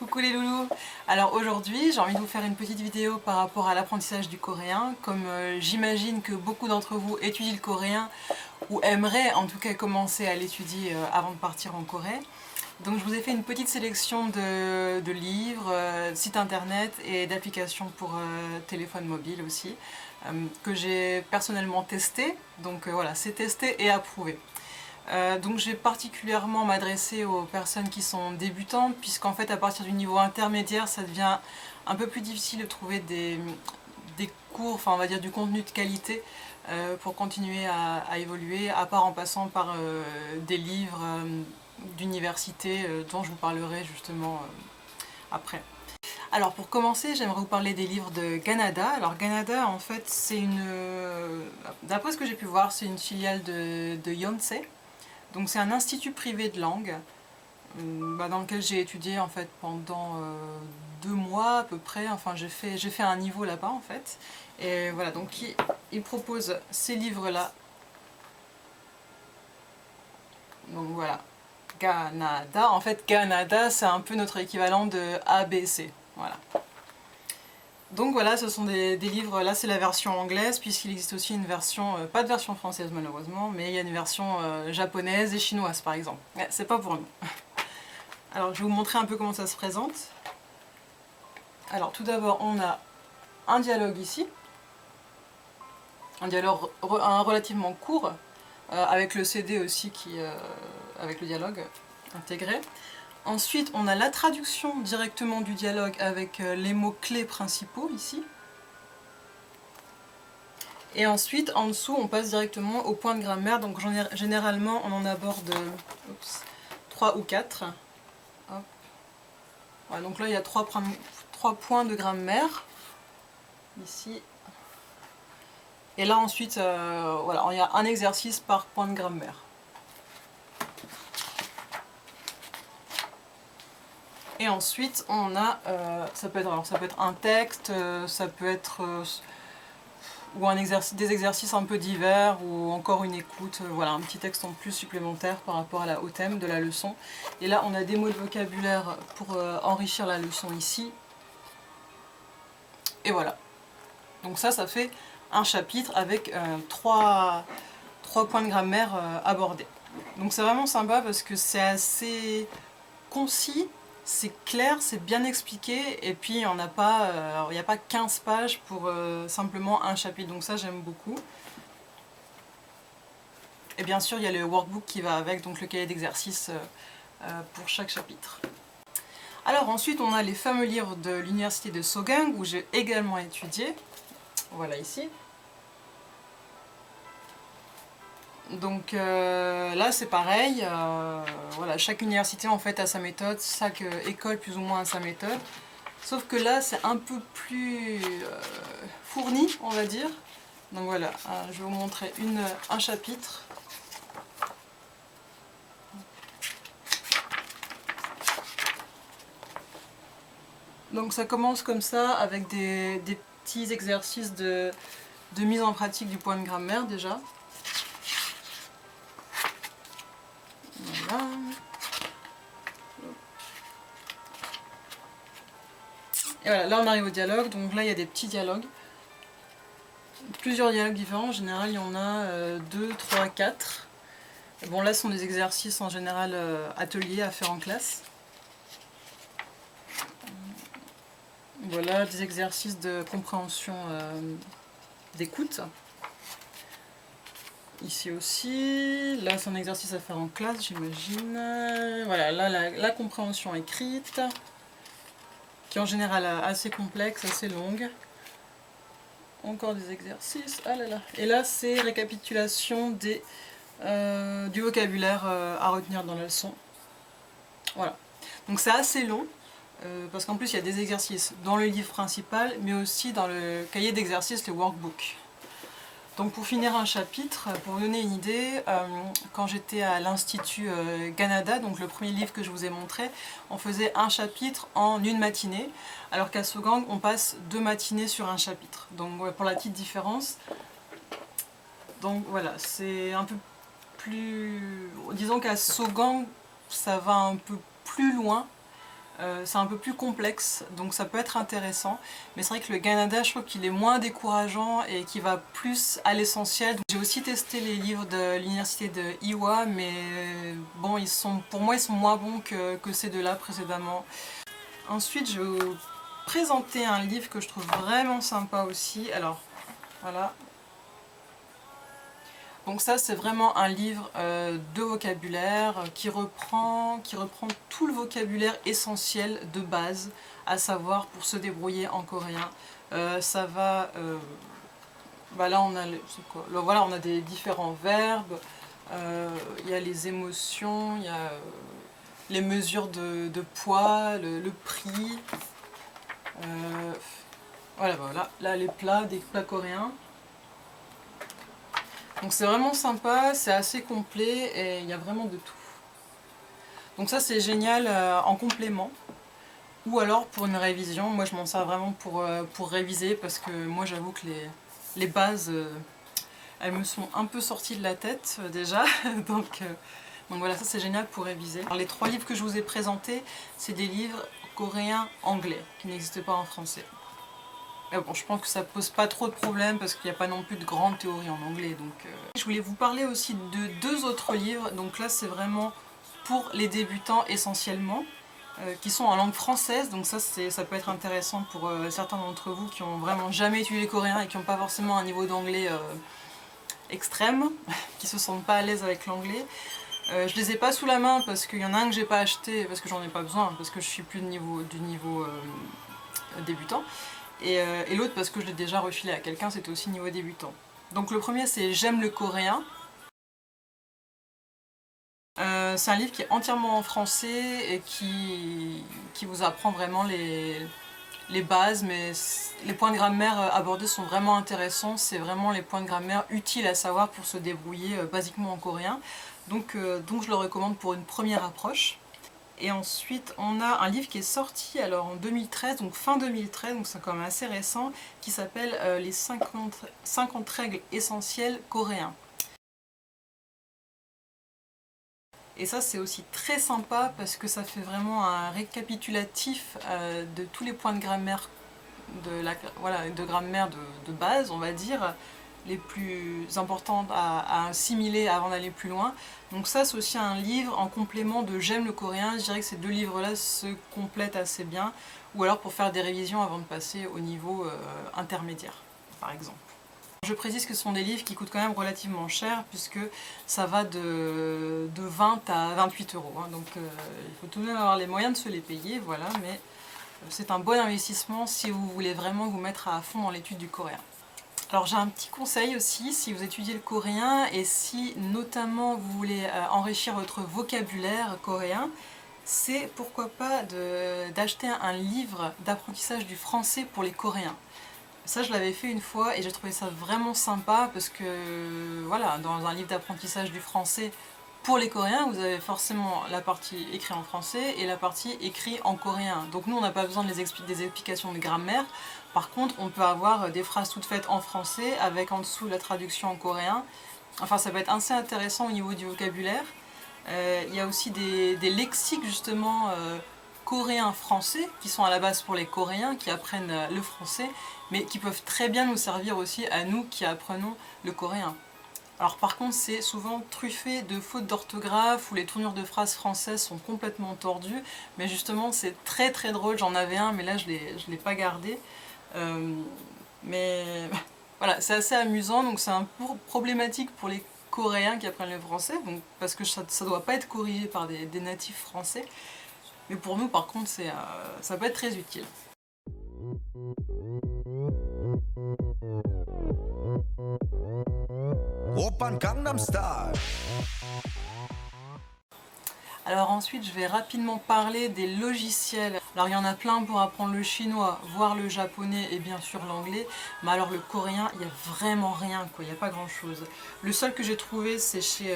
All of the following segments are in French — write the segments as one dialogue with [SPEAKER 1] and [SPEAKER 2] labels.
[SPEAKER 1] Coucou les loulous. Alors aujourd'hui j'ai envie de vous faire une petite vidéo par rapport à l'apprentissage du coréen. Comme j'imagine que beaucoup d'entre vous étudient le coréen ou aimeraient en tout cas commencer à l'étudier avant de partir en Corée. Donc je vous ai fait une petite sélection de livres, sites internet et d'applications pour téléphone mobile aussi, que j'ai personnellement testé. Donc voilà, c'est testé et approuvé. Donc je vais particulièrement m'adresser aux personnes qui sont débutantes, puisqu'en fait à partir du niveau intermédiaire ça devient un peu plus difficile de trouver des cours, enfin on va dire du contenu de qualité pour continuer à évoluer, à part en passant par des livres d'université dont je vous parlerai justement après. Alors pour commencer, j'aimerais vous parler des livres de Ganada. Alors Ganada en fait c'est d'après ce que j'ai pu voir, c'est une filiale de Yonsei. Donc c'est un institut privé de langue dans lequel j'ai étudié en fait pendant 2 mois à peu près. Enfin j'ai fait un niveau là-bas en fait. Et voilà, donc il propose ces livres-là. Donc voilà, Ganada. En fait Ganada c'est un peu notre équivalent de ABC. Voilà. Donc voilà, ce sont des livres, là c'est la version anglaise, puisqu'il existe aussi une version, pas de version française malheureusement, mais il y a une version japonaise et chinoise par exemple. Ouais, c'est pas pour nous. Alors je vais vous montrer un peu comment ça se présente. Alors tout d'abord on a un dialogue ici, un dialogue relativement court, avec le CD aussi avec le dialogue intégré. Ensuite, on a la traduction directement du dialogue avec les mots-clés principaux ici. Et ensuite, en dessous, on passe directement au point de grammaire. Donc généralement, on en aborde 3 ou 4. Hop. Voilà, donc là, il y a 3 points de grammaire. Ici. Et là, ensuite, voilà, il y a un exercice par point de grammaire. Et ensuite, on a, ça peut être un texte, ça peut être ou des exercices un peu divers, ou encore une écoute, voilà, un petit texte en plus supplémentaire par rapport au thème de la leçon. Et là, on a des mots de vocabulaire pour enrichir la leçon ici. Et voilà. Donc ça fait un chapitre avec 3 points de grammaire abordés. Donc c'est vraiment sympa parce que c'est assez concis, c'est clair, c'est bien expliqué, et puis il n'y a pas 15 pages pour simplement un chapitre, donc ça j'aime beaucoup. Et bien sûr il y a le workbook qui va avec, donc le cahier d'exercice pour chaque chapitre. Alors ensuite on a les fameux livres de l'université de Sogang où j'ai également étudié, voilà ici. Donc là c'est pareil, voilà, chaque université en fait a sa méthode, chaque école plus ou moins a sa méthode. Sauf que là c'est un peu plus fourni on va dire. Donc voilà, je vais vous montrer un chapitre. Donc ça commence comme ça avec des petits exercices de mise en pratique du point de grammaire déjà. Voilà. Et voilà, là on arrive au dialogue, donc là il y a des petits dialogues. Plusieurs dialogues différents, en général il y en a 2, 3, 4. Bon là ce sont des exercices en général ateliers à faire en classe. Voilà, des exercices de compréhension d'écoute. Ici aussi, là c'est un exercice à faire en classe j'imagine. Voilà, là la compréhension écrite, qui est en général assez complexe, assez longue. Encore des exercices, ah là là. Et là c'est récapitulation du vocabulaire à retenir dans la leçon. Voilà, donc c'est assez long, parce qu'en plus il y a des exercices dans le livre principal, mais aussi dans le cahier d'exercices, le workbook. Donc pour finir un chapitre, pour vous donner une idée, quand j'étais à l'Institut Ganada, donc le premier livre que je vous ai montré, on faisait un chapitre en une matinée, alors qu'à Sogang on passe 2 matinées sur un chapitre. Donc ouais, pour la petite différence, donc voilà, c'est un peu plus... Disons qu'à Sogang ça va un peu plus loin, c'est un peu plus complexe, donc ça peut être intéressant. Mais c'est vrai que le Canada, je trouve qu'il est moins décourageant et qui va plus à l'essentiel. J'ai aussi testé les livres de l'université de Iowa, mais bon, pour moi, ils sont moins bons que ces deux-là précédemment. Ensuite, je vais vous présenter un livre que je trouve vraiment sympa aussi. Alors, voilà. Donc ça, c'est vraiment un livre de vocabulaire qui reprend tout le vocabulaire essentiel de base, à savoir pour se débrouiller en coréen. Ça va... là, on a, voilà, on a des différents verbes, il y a les émotions, il y a les mesures de poids, le prix. Voilà, là, les plats, des plats coréens. Donc c'est vraiment sympa, c'est assez complet et il y a vraiment de tout. Donc ça c'est génial en complément. Ou alors pour une révision, moi je m'en sers vraiment pour réviser parce que moi j'avoue que les bases, elles me sont un peu sorties de la tête déjà. Donc voilà, ça c'est génial pour réviser. Alors, les 3 livres que je vous ai présentés, c'est des livres coréens anglais qui n'existent pas en français. Bon, je pense que ça pose pas trop de problèmes parce qu'il n'y a pas non plus de grandes théories en anglais. Je voulais vous parler aussi de 2 autres livres. Donc là, c'est vraiment pour les débutants essentiellement, qui sont en langue française. Donc ça peut être intéressant pour certains d'entre vous qui ont vraiment jamais étudié le coréen et qui n'ont pas forcément un niveau d'anglais extrême, qui se sentent pas à l'aise avec l'anglais. Je les ai pas sous la main parce qu'il y en a un que j'ai pas acheté parce que j'en ai pas besoin, parce que je suis plus du niveau débutant. Et l'autre parce que je l'ai déjà refilé à quelqu'un, c'était aussi niveau débutant. Donc le premier c'est J'aime le coréen. C'est un livre qui est entièrement en français et qui vous apprend vraiment les bases, mais les points de grammaire abordés sont vraiment intéressants. C'est vraiment les points de grammaire utiles à savoir pour se débrouiller basiquement en coréen. Donc je le recommande pour une première approche. Et ensuite, on a un livre qui est sorti alors en 2013, donc fin 2013, donc c'est quand même assez récent, qui s'appelle Les 50 règles essentielles coréens. Et ça, c'est aussi très sympa parce que ça fait vraiment un récapitulatif de tous les points de grammaire de base, on va dire, les plus importantes à assimiler avant d'aller plus loin. Donc ça c'est aussi un livre en complément de J'aime le coréen. Je dirais que ces 2 livres-là se complètent assez bien, ou alors pour faire des révisions avant de passer au niveau intermédiaire, par exemple. Je précise que ce sont des livres qui coûtent quand même relativement cher, puisque ça va de 20 à 28 €. Donc il faut tout de même avoir les moyens de se les payer, voilà, mais c'est un bon investissement si vous voulez vraiment vous mettre à fond dans l'étude du coréen. Alors j'ai un petit conseil aussi, si vous étudiez le coréen et si notamment vous voulez enrichir votre vocabulaire coréen, c'est pourquoi pas d'acheter un livre d'apprentissage du français pour les Coréens. Ça je l'avais fait une fois et j'ai trouvé ça vraiment sympa parce que voilà, dans un livre d'apprentissage du français pour les Coréens, vous avez forcément la partie écrite en français et la partie écrite en coréen. Donc nous on n'a pas besoin des explications de grammaire. Par contre on peut avoir des phrases toutes faites en français avec en dessous la traduction en coréen. Enfin ça peut être assez intéressant au niveau du vocabulaire. Il y a aussi des lexiques justement coréens-français qui sont à la base pour les Coréens qui apprennent le français, mais qui peuvent très bien nous servir aussi à nous qui apprenons le coréen. Alors par contre c'est souvent truffé de fautes d'orthographe où les tournures de phrases françaises sont complètement tordues, mais justement c'est très très drôle, j'en avais un mais là je l'ai pas gardé. Mais voilà, c'est assez amusant, donc c'est un peu problématique pour les Coréens qui apprennent le français, donc, parce que ça doit pas être corrigé par des natifs français, mais pour nous par contre ça peut être très utile. Alors ensuite je vais rapidement parler des logiciels. Alors il y en a plein pour apprendre le chinois, voire le japonais et bien sûr l'anglais. Mais alors le coréen, il n'y a vraiment rien, quoi. Il n'y a pas grand chose. Le seul que j'ai trouvé c'est chez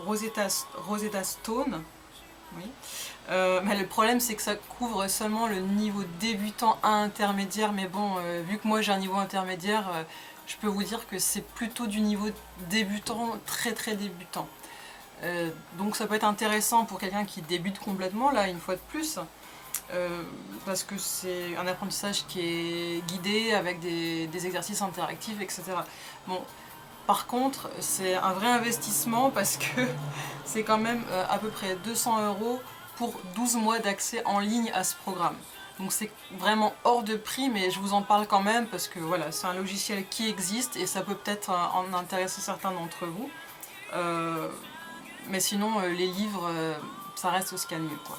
[SPEAKER 1] Rosetta Stone. Oui. Mais le problème c'est que ça couvre seulement le niveau débutant à intermédiaire. Mais bon, vu que moi j'ai un niveau intermédiaire, je peux vous dire que c'est plutôt du niveau débutant, très très débutant. Donc ça peut être intéressant pour quelqu'un qui débute complètement, là une fois de plus. parce que c'est un apprentissage qui est guidé avec des exercices interactifs, etc. Bon, par contre, c'est un vrai investissement parce que c'est quand même à peu près 200 € pour 12 mois d'accès en ligne à ce programme. Donc c'est vraiment hors de prix, mais je vous en parle quand même parce que voilà, c'est un logiciel qui existe et ça peut peut-être en intéresser certains d'entre vous. Mais sinon, les livres, ça reste ce qu'il y a de mieux, quoi.